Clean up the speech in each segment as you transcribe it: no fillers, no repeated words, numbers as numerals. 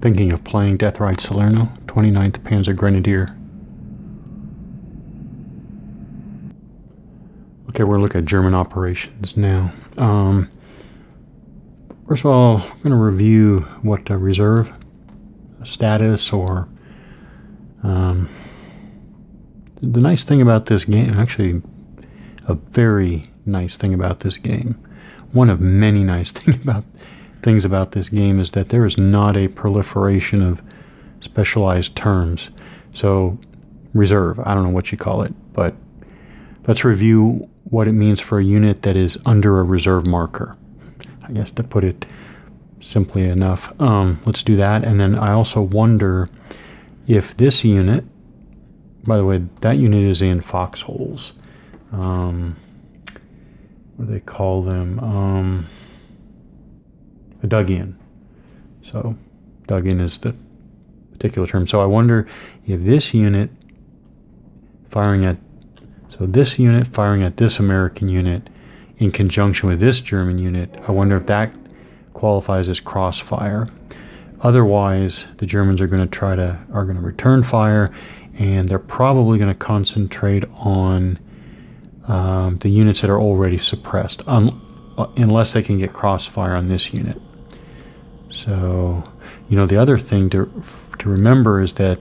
thinking of playing Death Ride Salerno, 29th Panzer Grenadier. Okay, we're looking at German operations now. First of all, I'm going to review what reserve status or the nice thing about this game, actually a very nice thing about this game, one of many nice things about this game is that there is not a proliferation of specialized terms. So reserve, I don't know what you call it, but let's review what it means for a unit that is under a reserve marker. I guess to put it simply enough. Let's do that. And then I also wonder if this unit, by the way, that unit is in foxholes. What do they call them? A dug-in. So dug-in is the particular term. So I wonder if this unit firing at this American unit in conjunction with this German unit, I wonder if that qualifies as crossfire. Otherwise, the Germans are going to return fire, and they're probably going to concentrate on the units that are already suppressed, unless they can get crossfire on this unit. So, the other thing to remember is that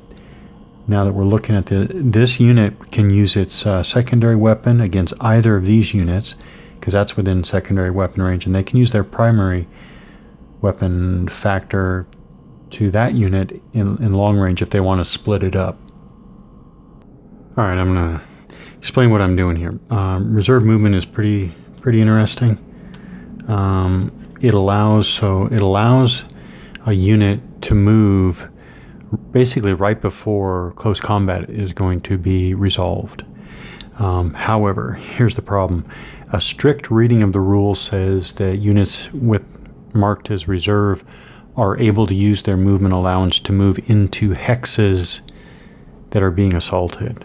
now that we're looking at this unit can use its secondary weapon against either of these units, because that's within secondary weapon range, and they can use their primary weapon factor to that unit in long range if they want to split it up. All right, I'm going to explain what I'm doing here. Reserve movement is pretty interesting. It allows a unit to move basically right before close combat is going to be resolved. However, here's the problem. A strict reading of the rules says that units marked as reserve are able to use their movement allowance to move into hexes that are being assaulted.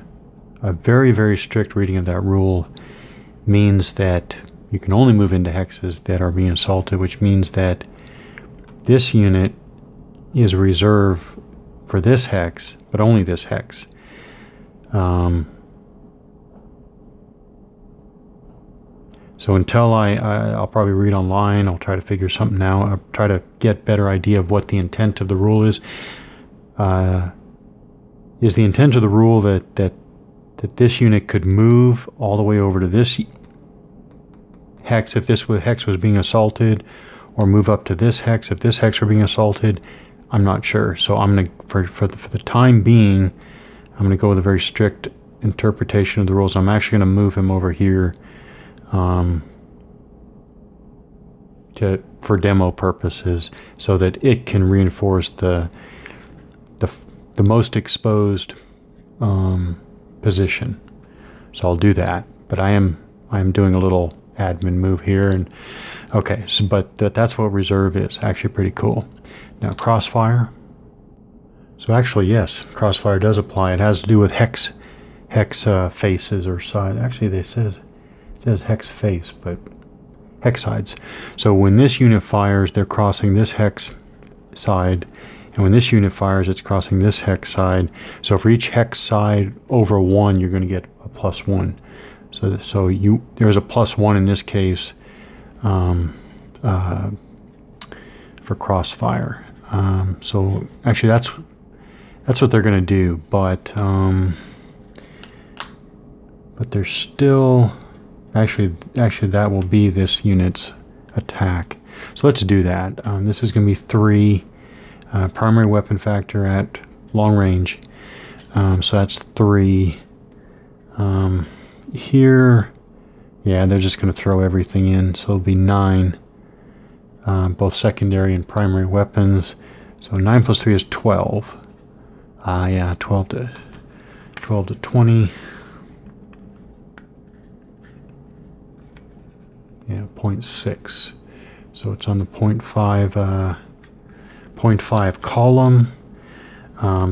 A very, very strict reading of that rule means that you can only move into hexes that are being assaulted, which means that this unit is reserve for this hex, but only this hex. So until I'll probably read online, I'll try to figure something out. I'll try to get a better idea of what the intent of the rule is. Is the intent of the rule that this unit could move all the way over to this hex if this hex was being assaulted, or move up to this hex if this hex were being assaulted? I'm not sure. So I'm going to, for the time being, I'm going to go with a very strict interpretation of the rules. I'm actually going to move him over here for demo purposes, so that it can reinforce the most exposed position. So I'll do that. But I am doing a little admin move here, and okay. So but that's what reserve is. Actually, pretty cool. Now crossfire. So actually, yes, crossfire does apply. It has to do with hex faces or side. Actually, it says hex face, but hex sides. So when this unit fires, they're crossing this hex side, and when this unit fires, it's crossing this hex side. So for each hex side over 1, you're going to get a +1. So there's a +1 in this case for crossfire. So actually, that's what they're going to do, but there's still actually that will be this unit's attack. So let's do that. This is going to be 3 primary weapon factor at long range. So that's 3. Here, yeah, they're just going to throw everything in. So it'll be 9, both secondary and primary weapons. So 9 plus 3 is 12. Yeah, 12 to 20. Yeah, 0.6. So it's on the 0.5 column.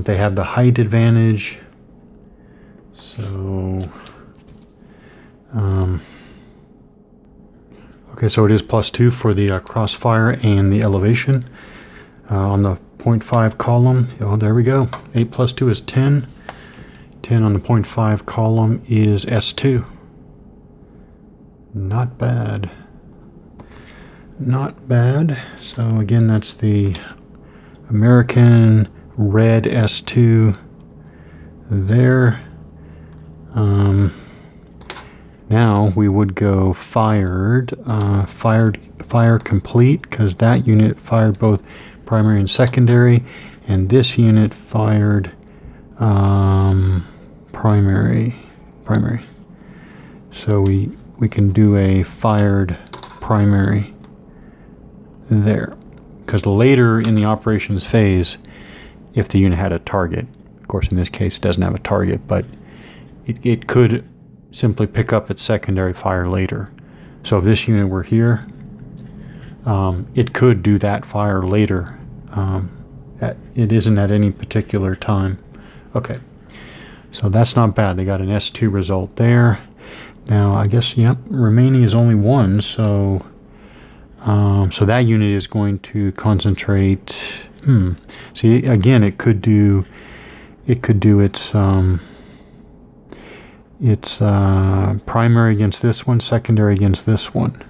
They have the height advantage. So okay, so it is +2 for the crossfire and the elevation. On the 0.5 column. Oh, there we go. 8 plus 2 is 10. 10 on the 0.5 column is S2. Not bad. Not bad. So again, that's the American red S2 there. Now we would go fire complete, because that unit fired both primary and secondary, and this unit fired primary. So we can do a fired primary there, because later in the operations phase, if the unit had a target, of course in this case it doesn't have a target, but it could simply pick up its secondary fire later. So if this unit were here, it could do that fire later. It isn't at any particular time. Okay, so that's not bad. They got an S2 result there. Now I guess, yep, remaining is only one, so so that unit is going to concentrate. See, again, it could do its primary against this one, secondary against this one.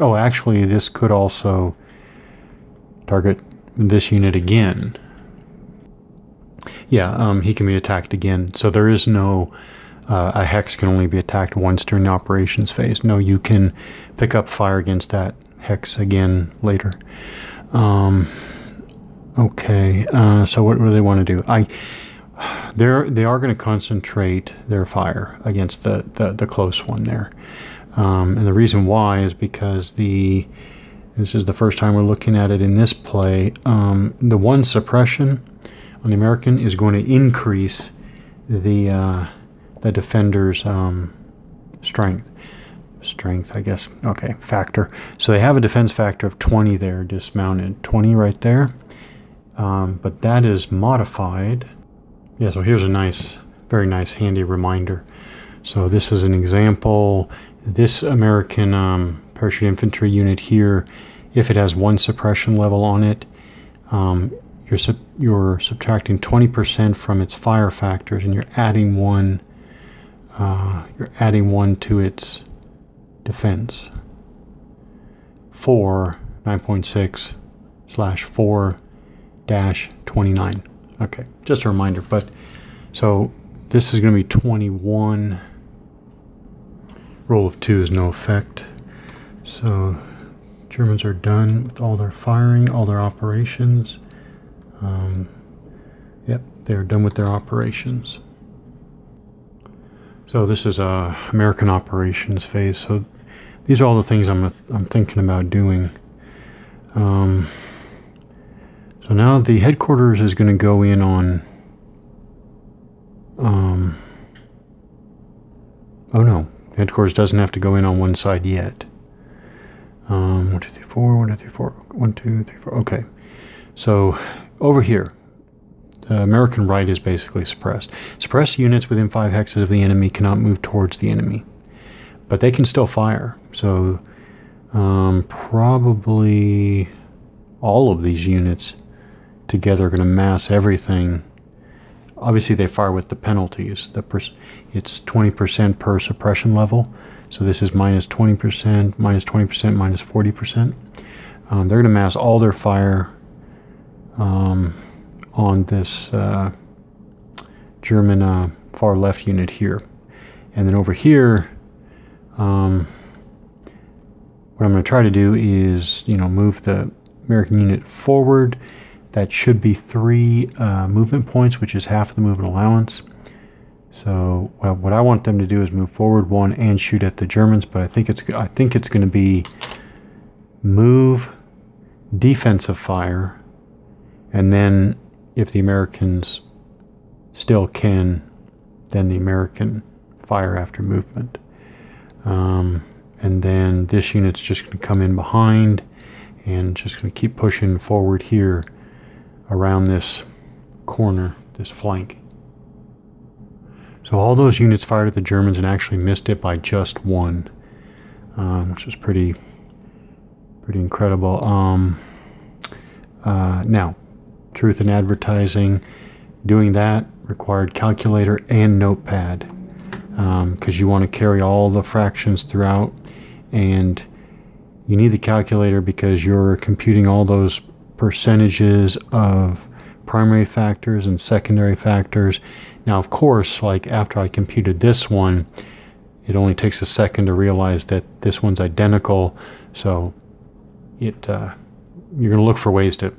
Oh, actually, this could also target this unit again. Yeah, he can be attacked again. So there is no a hex can only be attacked once during the operations phase. No, you can pick up fire against that hex again later. Okay, so what do they want to do? They are going to concentrate their fire against the close one there, and the reason why is because this is the first time we're looking at it in this play. The one suppression on the American is going to increase the defender's strength, I guess. Okay, factor. So they have a defense factor of 20 there, dismounted. 20 right there. But that is modified. Yeah, so here's a nice, very nice, handy reminder. So this is an example. This American parachute infantry unit here, if it has one suppression level on it, you're subtracting 20% from its fire factors, and you're adding one. You're adding one to its defense. 9.6/4-29. Okay, just a reminder. But so this is going to be 21. Roll of 2 is no effect. So Germans are done with all their firing, all their operations. Yep, they're done with their operations. So this is a American operations phase. So these are all the things I'm thinking about doing. So now the headquarters is going to go in on. Oh no, headquarters doesn't have to go in on one side yet. 1, 2, 3, 4. 1, 2, 3, 4. 1, 2, 3, 4. Okay, so over here, the American right is basically suppressed. Suppressed units within 5 hexes of the enemy cannot move towards the enemy, but they can still fire. So probably all of these units together are going to mass everything. Obviously they fire with the penalties. It's 20% per suppression level. So this is minus 20%, minus 20%, minus 40%. They're going to mass all their fire on this German far left unit here. And then over here, what I'm going to try to do is, move the American unit forward. That should be 3 movement points, which is half of the movement allowance. So what I want them to do is move forward 1 and shoot at the Germans, but I think it's going to be move, defensive fire, and then if the Americans still can, then the American fire after movement. And then this unit's just going to come in behind and just going to keep pushing forward here around this corner, this flank. So all those units fired at the Germans and actually missed it by just 1, which is pretty Pretty incredible. Now, truth in advertising, doing that required calculator and notepad, because you want to carry all the fractions throughout, and you need the calculator because you're computing all those percentages of primary factors and secondary factors. Now, of course, like after I computed this one, it only takes a second to realize that this one's identical, so you're going to look for ways to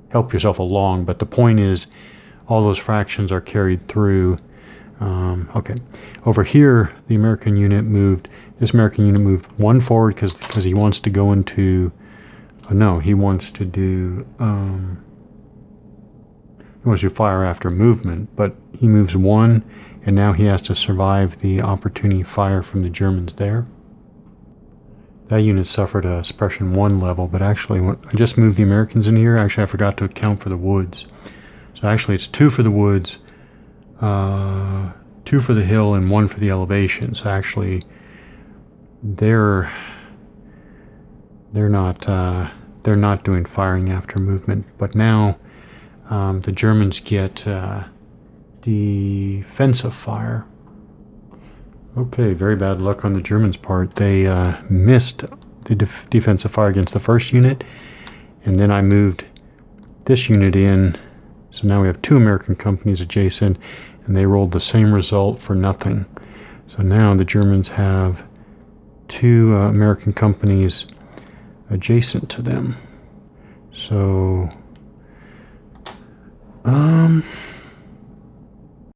help yourself along, but the point is all those fractions are carried through. Okay, over here this American unit moved one forward because he wants to go into, he wants to do fire after movement, but he moves one, and now he has to survive the opportunity fire from the Germans there. That unit suffered a suppression 1 level, but actually when I just moved the Americans in here, actually I forgot to account for the woods. So actually it's 2 for the woods, 2 for the hill, and 1 for the elevation. So actually they're not doing firing after movement. But now the Germans get defensive fire. Okay, very bad luck on the Germans' part. They missed the defensive fire against the first unit, and then I moved this unit in, so now we have 2 American companies adjacent, and they rolled the same result for nothing. So now the Germans have 2 American companies adjacent to them. So